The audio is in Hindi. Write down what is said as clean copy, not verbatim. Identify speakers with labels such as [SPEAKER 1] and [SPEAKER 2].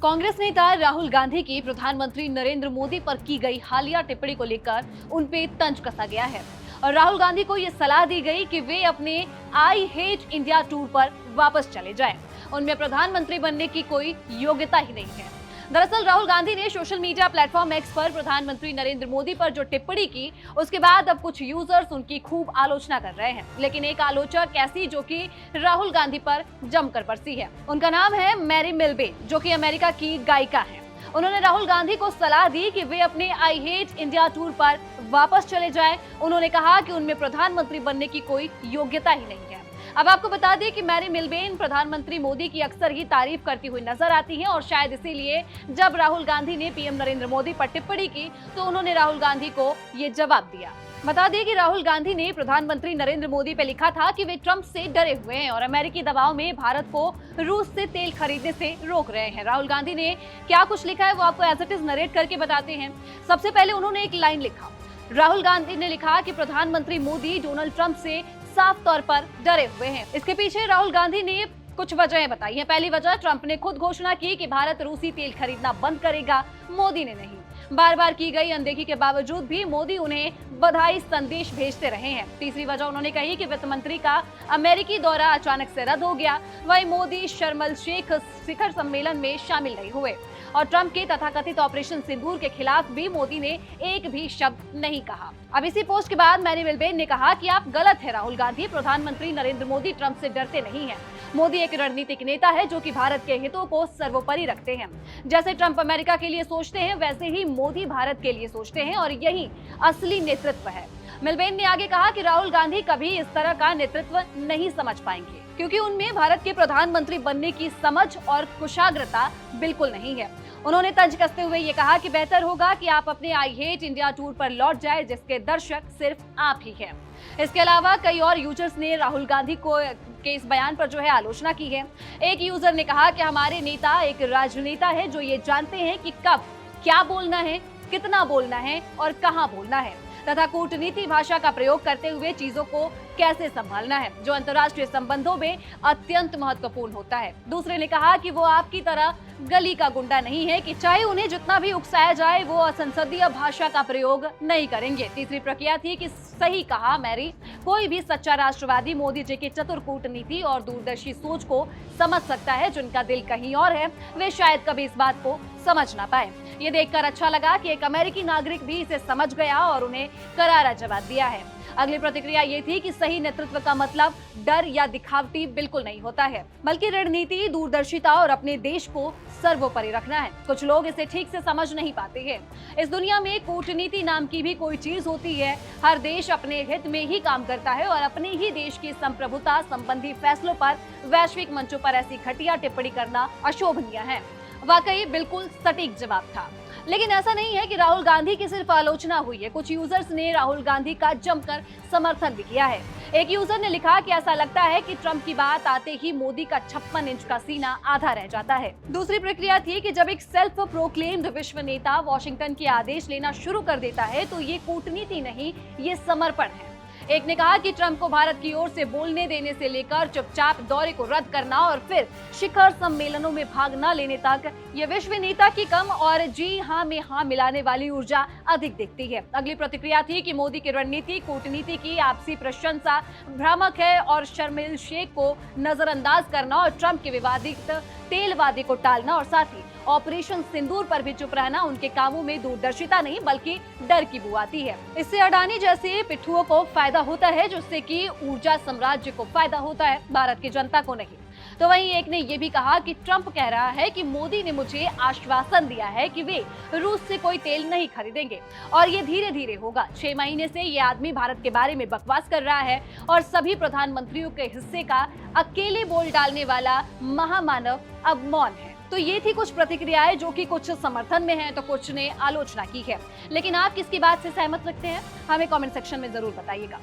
[SPEAKER 1] कांग्रेस नेता राहुल गांधी की प्रधानमंत्री नरेंद्र मोदी पर की गई हालिया टिप्पणी को लेकर उन पे तंज कसा गया है और राहुल गांधी को ये सलाह दी गई कि वे अपने आई हेट इंडिया टूर पर वापस चले जाएं। उनमें प्रधानमंत्री बनने की कोई योग्यता ही नहीं है। दरअसल राहुल गांधी ने सोशल मीडिया प्लेटफॉर्म एक्स पर प्रधानमंत्री नरेंद्र मोदी पर जो टिप्पणी की, उसके बाद अब कुछ यूजर्स उनकी खूब आलोचना कर रहे हैं। लेकिन एक आलोचक ऐसी जो कि राहुल गांधी पर जमकर बरसी है। उनका नाम है मैरी मिलबेन, जो कि अमेरिका की गायिका है। उन्होंने राहुल गांधी को सलाह दी कि वे अपने आई हेट इंडिया टूर पर वापस चले जाएं। उन्होंने कहा कि उनमें प्रधानमंत्री बनने की कोई योग्यता ही नहीं है। अब आपको बता दें कि मैरी मिलबेन प्रधानमंत्री मोदी की अक्सर ही तारीफ करती हुई नजर आती हैं और शायद इसीलिए जब राहुल गांधी ने पीएम नरेंद्र मोदी पर टिप्पणी की तो उन्होंने राहुल गांधी को ये जवाब दिया। बता दें कि राहुल गांधी ने प्रधानमंत्री नरेंद्र मोदी पे लिखा था कि वे ट्रंप से डरे हुए हैं और अमेरिकी दबाव में भारत को रूस से तेल खरीदने से रोक रहे हैं। राहुल गांधी ने क्या कुछ लिखा है वो आपको एज इट इज नरेट करके बताते हैं। सबसे पहले उन्होंने एक लाइन लिखा। राहुल गांधी ने लिखा कि प्रधानमंत्री मोदी डोनाल्ड ट्रंप से साफ तौर पर डरे हुए हैं। इसके पीछे राहुल गांधी ने कुछ वजहें बताई हैं। पहली वजह, ट्रंप ने खुद घोषणा की कि भारत रूसी तेल खरीदना बंद करेगा, मोदी ने नहीं। बार बार की गई अनदेखी के बावजूद भी मोदी उन्हें बधाई संदेश भेजते रहे हैं। तीसरी वजह उन्होंने कही कि वित्त मंत्री का अमेरिकी दौरा अचानक से रद्द हो गया, वहीं मोदी शर्म एल शेख शिखर सम्मेलन में शामिल नहीं हुए और ट्रंप के तथाकथित ऑपरेशन सिंदूर के खिलाफ भी मोदी ने एक भी शब्द नहीं कहा। अब इसी पोस्ट के बाद मैरी मिलबेन ने कहा कि आप गलत है राहुल गांधी, प्रधानमंत्री नरेंद्र मोदी ट्रंप से डरते नहीं हैं। मोदी एक रणनीतिक नेता है जो कि भारत के हितों को सर्वोपरि रखते हैं। जैसे ट्रंप अमेरिका के लिए सोचते हैं वैसे ही मोदी भारत के लिए सोचते हैं और यही असली नेतृत्व है। मिलबेन ने आगे कहा कि राहुल गांधी कभी इस तरह का नेतृत्व नहीं समझ पाएंगे क्योंकि उनमें भारत के प्रधानमंत्री बनने की समझ और कुशाग्रता बिल्कुल नहीं है। उन्होंने तंज कसते हुए ये कहा कि बेहतर होगा कि आप अपने आई हेट इंडिया टूर पर लौट जाए जिसके दर्शक सिर्फ आप ही हैं। इसके अलावा कई और यूजर्स ने राहुल गांधी के इस बयान पर जो है आलोचना की है। एक यूजर ने कहा कि हमारे नेता एक राजनेता है जो ये जानते हैं कि कब क्या बोलना है, कितना बोलना है और कहां बोलना है तथा कूटनीति भाषा का प्रयोग करते हुए चीजों को कैसे संभालना है, जो अंतर्राष्ट्रीय संबंधों में अत्यंत महत्वपूर्ण होता है। दूसरे ने कहा कि वो आपकी तरह गली का गुंडा नहीं है कि चाहे उन्हें जितना भी उकसाया जाए वो असंसदीय भाषा का प्रयोग नहीं करेंगे। तीसरी प्रक्रिया थी कि सही कहा मैरी, कोई भी सच्चा राष्ट्रवादी मोदी जी की चतुर कूटनीति और दूरदर्शी सोच को समझ सकता है। जिनका दिल कहीं और है वे शायद कभी इस बात को समझ ना पाए। ये देखकर अच्छा लगा कि एक अमेरिकी नागरिक भी इसे समझ गया और उन्हें करारा जवाब दिया है। अगली प्रतिक्रिया ये थी कि सही नेतृत्व का मतलब डर या दिखावटी बिल्कुल नहीं होता है, बल्कि रणनीति, दूरदर्शिता और अपने देश को सर्वोपरि रखना है। कुछ लोग इसे ठीक से समझ नहीं पाते हैं। इस दुनिया में कूटनीति नाम की भी कोई चीज होती है। हर देश अपने हित में ही काम करता है और अपने ही देश की संप्रभुता संबंधी फैसलों पर वैश्विक मंचों पर ऐसी घटिया टिप्पणी करना अशोभनीय है। वाकई बिल्कुल सटीक जवाब था। लेकिन ऐसा नहीं है कि राहुल गांधी की सिर्फ आलोचना हुई है। कुछ यूजर्स ने राहुल गांधी का जमकर समर्थन भी किया है। एक यूजर ने लिखा कि ऐसा लगता है कि ट्रंप की बात आते ही मोदी का 56 इंच का सीना आधा रह जाता है। दूसरी प्रक्रिया थी कि जब एक सेल्फ प्रोक्लेम्ड विश्व नेता वॉशिंगटन के आदेश लेना शुरू कर देता है तो ये कूटनीति नहीं, ये समर्पण है। एक ने कहा कि ट्रंप को भारत की ओर से बोलने देने से लेकर चुपचाप दौरे को रद्द करना और फिर शिखर सम्मेलनों में भाग न लेने तक ये विश्व नेता की कम और जी हाँ में हाँ मिलाने वाली ऊर्जा अधिक दिखती है। अगली प्रतिक्रिया थी कि मोदी की रणनीति कूटनीति की आपसी प्रशंसा भ्रामक है और शर्म एल शेख को नजरअंदाज करना और ट्रंप के विवादित तेल वादे को टालना और साथ ही ऑपरेशन सिंदूर पर भी चुप रहना उनके कामों में दूरदर्शिता नहीं बल्कि डर की बू आती है। इससे अडानी जैसे पिट्ठुओं को फायदा होता है जिससे कि ऊर्जा साम्राज्य को फायदा होता है, भारत की जनता को नहीं। तो वहीं एक ने यह भी कहा कि ट्रंप कह रहा है कि मोदी ने मुझे आश्वासन दिया है कि वे रूस से कोई तेल नहीं खरीदेंगे और ये धीरे धीरे होगा। 6 महीने से ये आदमी भारत के बारे में बकवास कर रहा है और सभी प्रधानमंत्रियों के हिस्से का अकेले बोल डालने वाला महामानव अब मौन है। तो ये थी कुछ प्रतिक्रियाएं जो कि कुछ समर्थन में हैं तो कुछ ने आलोचना की है। लेकिन आप किसकी बात से सहमत रखते हैं हमें कमेंट सेक्शन में जरूर बताइएगा।